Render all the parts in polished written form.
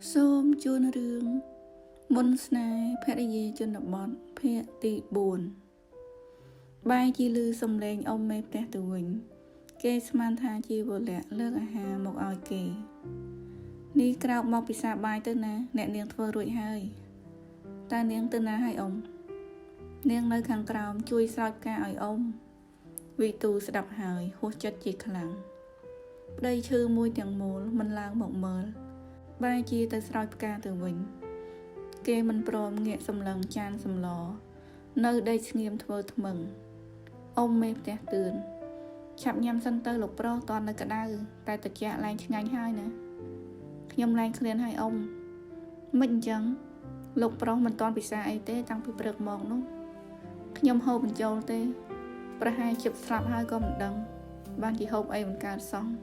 Xôm chuôn rương Môn snai phép gì chuôn đập bọt phép tị buồn Bài chi lư xông lên ông mê tè tù vĩnh Kê sman tha chi vô lẹ lơ hà một oi kê Ní krao mọc bị xa bài tư ná nẹ niêng thơ rụi hơi Ta niêng tư ná hai ông Niêng nơi kháng krao chui sao ca oi ông Vì tù sẽ đập hơi hốt chất chi khả lặng Đây chư mùi tiếng mô mình lang một mơ Bài chi tới sao ca từ vĩnh Kê mình prom nghệ xâm lần chan xâm lò Nơi đây nghiêm thơ thơ mừng Ông mê tè tường Chạm nhằm sân tơ lục pro toàn nơi cả đau Tại tật dạ lành ngành hai nè Nhâm lành khuyên hai ông Mình chẳng Lục pro mình toàn bị xa ấy tế tăng bị bật mong nút Nhâm hô mình châu tê Bà hai chụp sạp hai con mình đăng Bạn chỉ hộp ấy mình cao xong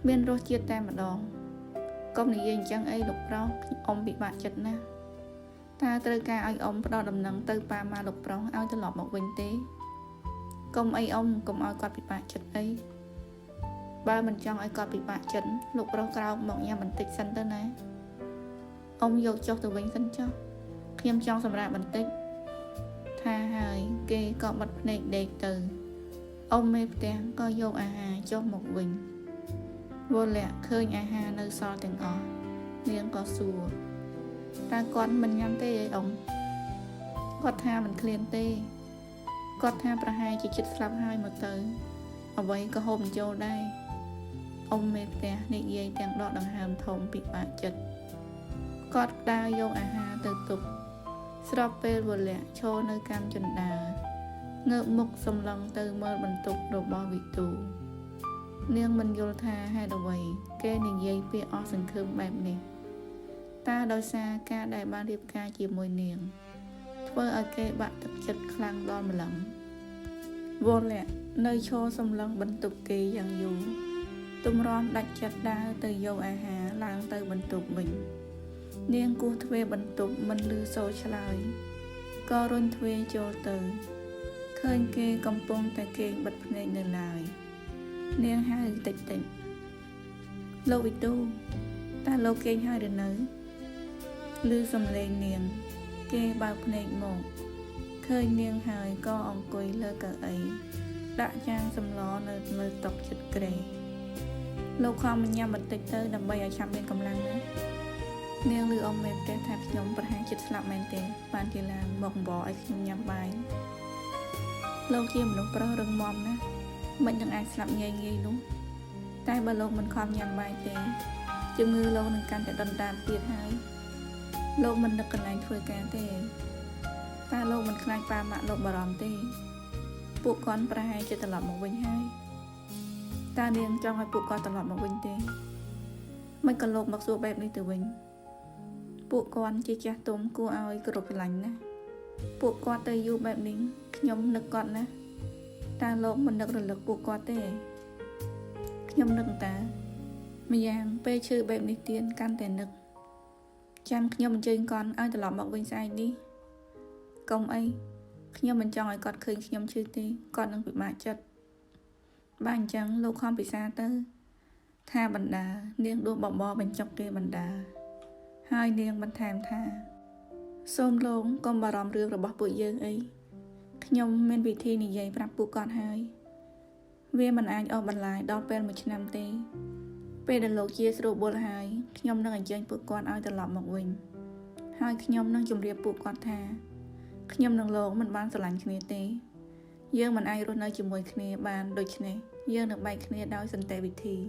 Miên rô chia tay mà đòn Công này dành chẳng ấy lục pro Ông bị bạc chật nè Ta tư ca ai ông đo đầm nắng tư ba ma lục pro ai tư lọt một vinh tế Công ấy ông cùng ai quạt bị bạc chật ấy Ba mình chọn ai quạt bị bạc chật Lục pro cao một nhà mình tích sân tư nè Ông vô cho từ vinh sân cho Khiêm cho xâm ra mình tích Tha hai kê có bật nệ đề từ Ông mê tén có vô hà cho một vinh Vô lẹ khơi hà nơi so tình ọ Niên có xùa Ta con mình nhắm tê ấy ông Có tha mình khuyên tê Có tha bà hai chỉ chích sạp hai một tới Ở vậy có hôm châu đây Ông mê tè nị dây tèng đọ đằng hàm thông bị bạc chật Có đa vô hà từ tục Srope vô lẹ cho nơi cam chân đà Ngợ mục xông lòng từ mơ bần tục đồ bò vị tù Niên mình vô tha hai đồ vậy Kê nị dây phía o sân khương bạp nè Ta đôi xa ca đại ba điệp ca chìa mùi niềng Thơ ở kê bạn thực chất khlang đo mà lắm Vô lẹ nơi cho xông lăng bần tục kỳ dàng dù Tùm rõm đạch chặt đá từ dâu hà làng từ bần tục mình Niên cu thuê bần tục mình lưu sâu trả lời Có rôn thuê cho từ Khơi kê công pông ta kê bật nệ nề lại Niên hai tịch tịnh Lâu vị tu Ta lâu kê hai đứa nới Lưu xâm lên niềng Kê bao nệ một Khơi niên hai có ông quỳ lơ cờ ấy Đã trang xâm ló nơi tộc chất kề Lâu không mình nhằm bật tịch tới đầm bay ở trong bên cầm lăng nữa Niên lưu ông mềm tế thạp nhóm bật hàng chích sạp mẹn tế Bạn chỉ là mộng bỏ ấy khi nhằm bài Lâu chia mình đúng pro rừng mòm ná Mình chẳng ai sạp nhây nghi đúng Tai bà lâu mình không nhằm bài tế Chứ ngư lâu nâng căn để đần đàm tiết hai Lâu mình được cần anh thuê cá tế Ta lâu mình khai ba mạng lâu bà rõm tế Phụ con bà hai cho tật lọt một vinh hai Ta niên cho hai phụ con tật lọt một vinh tế Mình cần lộp mặc dù bẹp đi từ vinh Phụ con chỉ cha tôm cô ai cơ rộp lành ná Phụ con tây du bẹp nín Nhóm nực con ná Ta lộp mình nực lực phụ con tế Nhóm nực ta Mình dàng bê chư bẹp đi tiên căn tè nực Chăm nhóm mình chơi con ai tật lọt một vinh sai đi Công ấy Nhóm mình chọn ai con khơi nhóm chơi tê Con nâng bị mạ chất Bạn chẳng lâu không bị xa tơ Tha bần đà Niên đua bọc bò bên chọc kê bần đà Hai niên bần thèm tha Xôm lông con bà rõm rương rồi bọc bụi dương ấy Nhóm men vị thi này dây bạp bụi con hai Vì mình anh ở bần lại đo bên 1 năm tê Bê đần lộ chia sổ bố hai Nhóm nâng ảnh chân bụi con ai tật lọt một vinh Hai nhóm nâng chùm riêng bụi con tha Nhóm nâng lộ mình bán sổ lạnh khné tê Dương mình ai rồi nơi chùm mùi khné bàn đôi chné Dương được bạch khné đói dân tê vị thi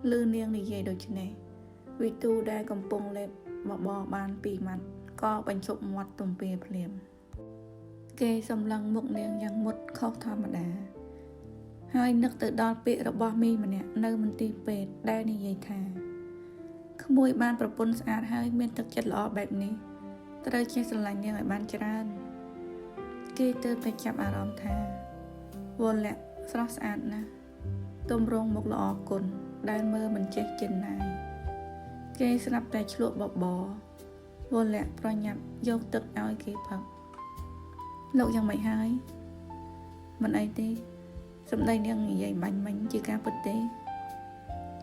Lư niên này dây đôi chné Vì tu đa cầm bông lẹp Bỏ bò bàn bì mặt Có bánh chụp ngoặt tùm bê phliềm Kê xâm lăng mục niên yang một khóc thọ mà đá Hai nước tự đo bệ rồi bò mi mà nè Nơi mình tì bệt đa này dây thà Không mùi bàn bà bún sạch hơi Miên thực chất lọ bẹp này Ta rơi chê sẵn lành niên ở bàn chán Kê tư bạch chạp à rõm thà Vô lẹ sẵn sạch nè Tôm rong một lọ cồn Đai mơ mình chết chân này Kê sẵn tay chluộn bọ bò Vô lẹ pro nhập Dâu tức áo kê phật Lộ dòng mày hai Mình ấy tê Sẵn đây niên nghỉ dậy bánh bánh chỉ ca bật tê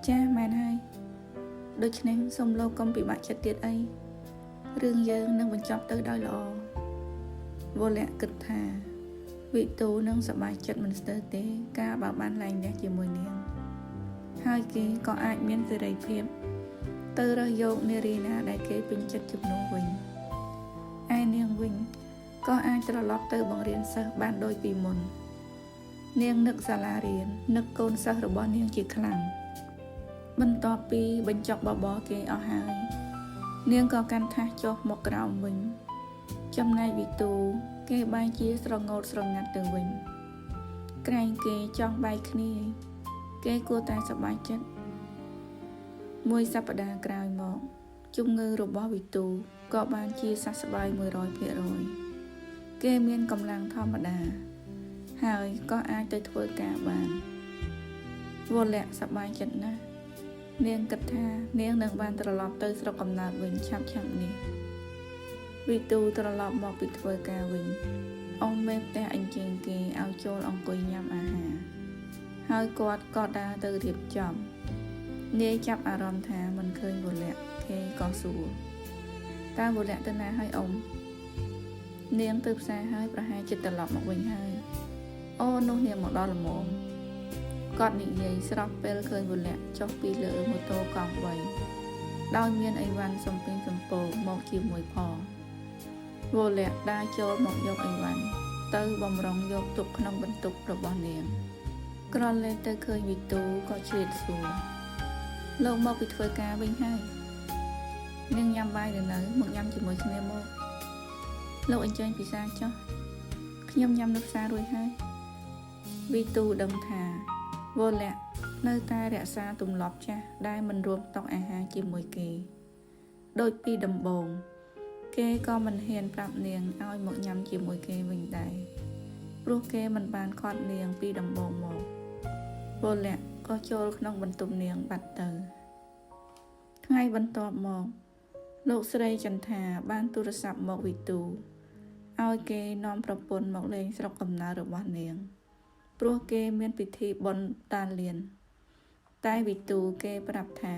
Cha màn hai ដូច្នេះសូមលោកកុំពិបាកចិត្តទៀតអីរឿងយើងនឹងបញ្ចប់ទៅដោយល្អវលៈគិតថាវិទូនឹងសប្បាយចិត្តមិនស្ទើរទេការបើបានឡើងញ៉ាំជាមួយនាងហើយគេក៏អាចមានសេរីភាពទៅរើសយកនារីណាដែលគេពេញចិត្តជំនួសវិញឯនាងវិញក៏អាចត្រឡប់ទៅបង្រៀនសិស្សបានដូចពីមុននាងនឹកសាលារៀននឹកកូនសិស្សរបស់នាងជាខ្លាំងបន្ទាប់ពីបញ្ចុកបបរគេអស់ហើយនាងក៏កាន់ថាសចុះមកក្រោមវិញចំណែកវិទូគេបែរជាស្រងោតស្រងាត់ទៅវិញក្រែងគេចង់បែកគ្នាគេគួរតែសប្បាយចិត្តមួយសប្តាហ៍ក្រោយមកជំងឺរបស់វិទូក៏បានជាសះស្បើយ 100% គេមានកម្លាំងធម្មតាហើយក៏អាចទៅធ្វើការបានវលៈសប្បាយចិត្តណាស់នាងគិតថានាងនឹងបានត្រឡប់ទៅស្រុកកំណើតវិញឆាប់នេះវិទូត្រឡប់មកពីធ្វើការវិញអង្គមេផ្ទះអញ្ជើញគេឲ្យចូលអង្គុយញ៉ាំអាហារហើយគាត់ក៏ដើរទៅរៀបចំនាយចាប់អារម្មណ៍ថាមិនឃើញវលៈគេក៏សួរតើវលៈទៅណាហើយអ៊ំនាងទៅផ្សារហើយប្រហែលជាត្រឡប់មកវិញហើយអូនោះនាងមកដល់ល្មមគាត់និយាយស្រស់ពេលឃើញវលៈចុះពីលើម៉ូតូកង់3ដោយមានអីវ៉ាន់សំពេញសំពោមកជាមួយផងវលៈដើរចូលមកយកអីវ៉ាន់ទៅបំរុងយកទុកក្នុងបន្ទប់របស់នាងក្រឡេកទៅឃើញវិទូក៏ជ្រាបសួរលោកមកពីធ្វើការវិញហើយនាងញ៉ាំបាយឬនៅមកញ៉ាំជាមួយគ្នាមកលោកអញ្ជើញពិសាចុះខ្ញុំញ៉ាំនៅផ្សាររួចហើយវិទូដឹងថាវលៈនៅតែរក្សាទម្លាប់ចាស់ដែលមិនរួមតុអាហារជាមួយគេដូចពីដំបូងគេក៏មិនហ៊ានប្រាប់នាងឲ្យមកញ៉ាំជាមួយគេវិញដែរព្រោះគេមិនបានខាត់នាងពីដំបូងមកវលៈក៏ចូលក្នុងបន្ទប់នាងបាត់ទៅថ្ងៃបន្ទាប់មកលោកស្រីចន្ទថាបានទូរស័ព្ទមកវិទូឲ្យគេនាំប្រពន្ធមកលេងស្រុកកំណើតរបស់នាងព្រោះគេមានពិធីបុណ្យតាលៀនតែវិទូគេប្រាប់ថា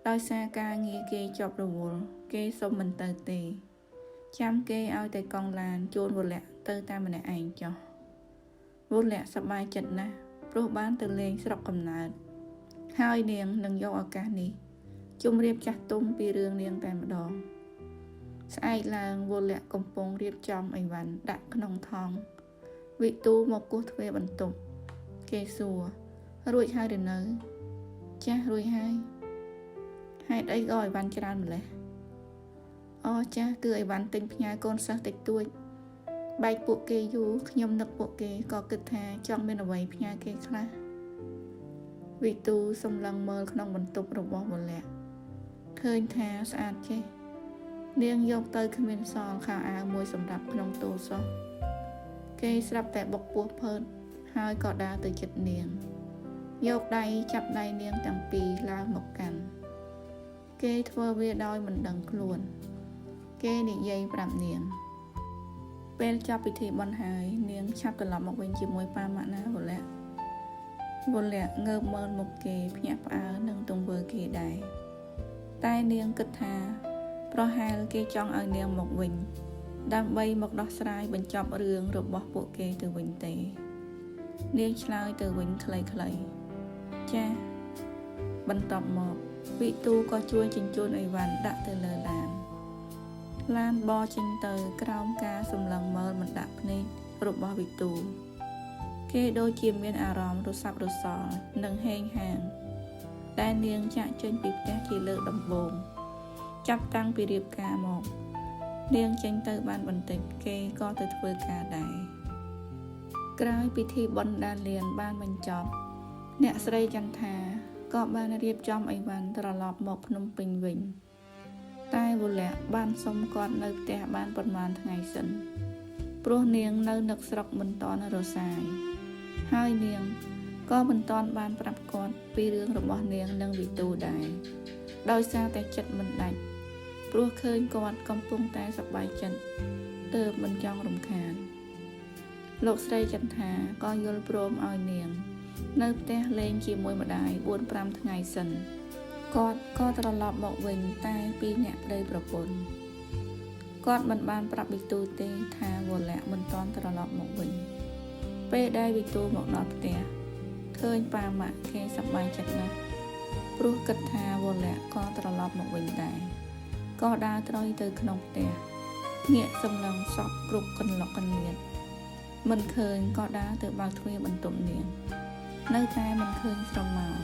ដោយសារការងារគេជាប់រវល់គេសុំមិនទៅទេចាំគេឲ្យតែកង់ឡានជូនវលៈទៅតែម្នាក់ឯងចុះវលៈសប្បាយចិត្តណាស់ព្រោះបានទៅលេងស្រុកកំណើតហើយនាងនឹងយកឱកាសនេះជម្រាបចាស់ទុំពីរឿងនាងតែម្ដងស្អែកឡើងវលៈកំពុងរៀបចំអីវ៉ាន់ដាក់ក្នុងថង់វិទូមកគោះទ្វេបន្ទប់គេសួររួចហើយឬនៅចាស់រួចហើយហេតុអីក៏អីវ៉ាន់ច្រើនម្លេះអូចាស់គឺអីវ៉ាន់ទិញផ្ញើកូនសិស្សតិចតួចបែកពួកគេយូរខ្ញុំនឹកពួកគេក៏គិតថាចង់មានអ្វីផ្ញើគេខ្លះវិទូសម្លឹងមើលក្នុងបន្ទប់របស់វលៈឃើញថាស្អាតចេះនាងយកទៅគ្មានសល់ខោអាវមួយសម្រាប់ក្នុងទូសោះគេស្រាប់តែបុកពោះផើតហើយក៏ដើរទៅជិតនាងយកដៃចាប់ដៃនាងទាំងពីរឡើងមកកាន់គេធ្វើវាដោយមិនដឹងខ្លួនគេនិយាយប្រាប់នាងពេលចប់ពិធីបុណ្យហើយនាងឆាប់ត្រឡប់មកវិញជាមួយប៉ាម៉ាក់ណាវលៈងើបមើលមុខគេភ្ញាក់ផ្អើលនឹងទង្វើគេដែរតែនាងគិតថាប្រហែលគេចង់ឲ្យនាងមកវិញដើម្បីមកដោះស្រាយបញ្ចប់រឿងរបស់ពួកគេទៅវិញទេនាងឆ្លើយទៅវិញខ្លីៗចាបន្ទាប់មកវិទូក៏ជួយជញ្ជូនអីវ៉ាន់ដាក់ទៅលើឡានបោចេញទៅក្រោមការសម្លឹងមើលមិនដាក់ភ្នែករបស់វិទូគេដូចជាមានអារម្មណ៍រសាប់រសល់និងហេងហាងតែនាងចាក់ចេញពីផ្ទះជាលើកដំបូងចាប់តាំងពីរៀបការមកនាងចេញទៅបានបន្តិចគេក៏ទៅធ្វើការដែរក្រោយពិធីបុណ្យដានលៀនបានបញ្ចប់អ្នកស្រីចន្ទថាក៏បានរៀបចំអីវ៉ាន់ត្រឡប់មកភ្នំពេញវិញតែវលៈបានសុំគាត់នៅផ្ទះបានប្រហែលថ្ងៃសិនព្រោះនាងនៅនឹកស្រុកមិនទាន់រសាយហើយនាងក៏មិនទាន់បានប្រាប់គាត់ពីរឿងរបស់នាងនិងវិទូដែរដោយសារតែចិត្តមិនដាច់ព្រោះឃើញគាត់កំពុងតែសប្បាយចិត្តទើបមិនចង់រំខានលោកស្រីចន្ទថាក៏យល់ព្រមឲ្យនាងនៅផ្ទះលេងជាមួយម្ដាយ 4-5 ថ្ងៃសិន គាត់ក៏ត្រឡប់មកវិញតែពីអ្នកប្តីប្រពន្ធគាត់មិនបានប្រាប់វិទូទេថាវរៈមិនទាន់ត្រឡប់មកវិញពេលដែលវិទូមកដល់ផ្ទះឃើញប៉ាម៉ាក់គេសប្បាយចិត្តណាស់ព្រោះគិតថាវរៈក៏ត្រឡប់មកវិញដែរក៏ដើរត្រយទៅក្នុងផ្ទះងាកសម្លឹងសពគ្រប់កន្លុកកន្លៀតមិនឃើញក៏ដើរទៅបើកទ្វារបន្ទប់នាងនៅតែមិនឃើញស្រមោល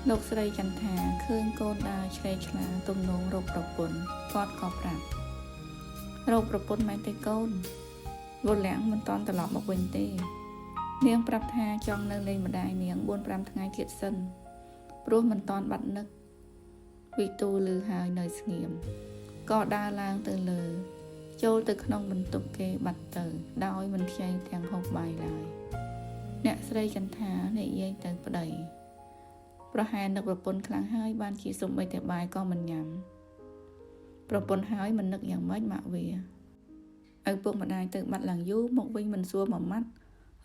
លោកស្រីចន្ទថាឃើញកូនដើរឆ្លេឆ្លាទំនងរកប្រពន្ធគាត់ក៏ប្រាប់រកប្រពន្ធមែនទេកូនវរៈមិនតន់ត្រឡប់មកវិញទេនាងប្រាប់ថាចង់នៅលេងម្ដាយនាង 4-5 ថ្ងៃទៀតសិនព្រោះមិនតន់បាត់នឹកវិទូលឺហើយនៅស្ងៀមក៏ដើរឡើងទៅលើចូលទៅក្នុងបន្ទប់គេបាត់ទៅដោយមិនខ្ចីទាំងហូបបាយឡើយអ្នកស្រីចន្ទថានិយាយទៅប្តីប្រហែលនឹកប្រពន្ធខ្លាំងហើយបានជាសុំបីតែបាយក៏មិនញ៉ាំប្រពន្ធហើយមិននឹកយ៉ាងម៉េចម៉ាក់វាឪពុកម្ដាយទៅបាត់ឡើងយូរមកវិញមិនសួរមួយម៉ាត់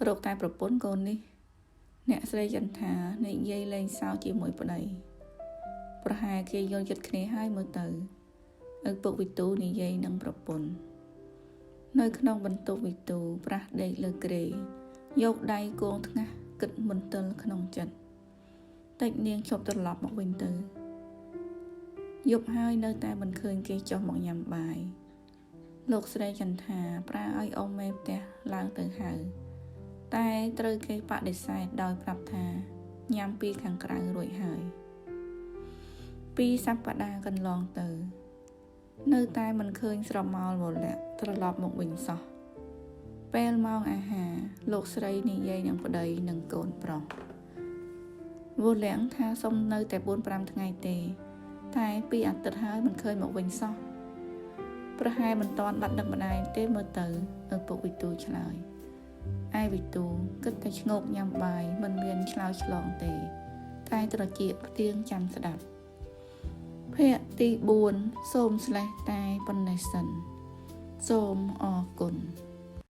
រកតែប្រពន្ធកូននេះអ្នកស្រីចន្ទថានិយាយលេងសើចជាមួយប្តីប្រហែលគេយល់ចិត្តគ្នាហើយមើលទៅឪពុកវិទូនិយាយនឹងប្រពន្ធនៅក្នុងបន្ទប់វិទូប្រាស់ដេកលើគ្រែយកដៃគងថ្ងាសគិតមន្ទិលក្នុងចិត្តតិចនាងឈប់ត្រឡប់មកវិញទៅយប់ហើយនៅតែមិនឃើញគេចុះមកញ៉ាំបាយលោកស្រីចន្ទថាប្រើឲ្យអ៊ំមេផ្ទះឡើងទៅហៅតែត្រូវគេបដិសេធដោយប្រាប់ថាញ៉ាំពីខាងក្រៅរួចហើយ2 សប្តាហ៍កន្លងទៅនៅតែមិនឃើញស្រមោលវរៈត្រឡប់មកវិញសោះពេលម៉ោងអាហារលោកស្រីនិយាយនឹងប្តីនិងកូនប្រុសវរៈថាសុំនៅតែ 4-5 ថ្ងៃទេតែ2 អាទិត្យហើយមិនឃើញមកវិញសោះប្រហែលមិនតាន់បាត់នឹកម្ដាយទេមើលទៅឪពុកវិទូឆ្លើយឯវិទូគិតតែឆ្ងោកញ៉ាំបាយមិនមានឆ្លើយឆ្លងទេតែត្រចៀកផ្ទៀងចាំស្ដាប់ភគ្គទី 4 សូមស្លេះតែប៉ុណ្ណេះសិនសូមអរគុណ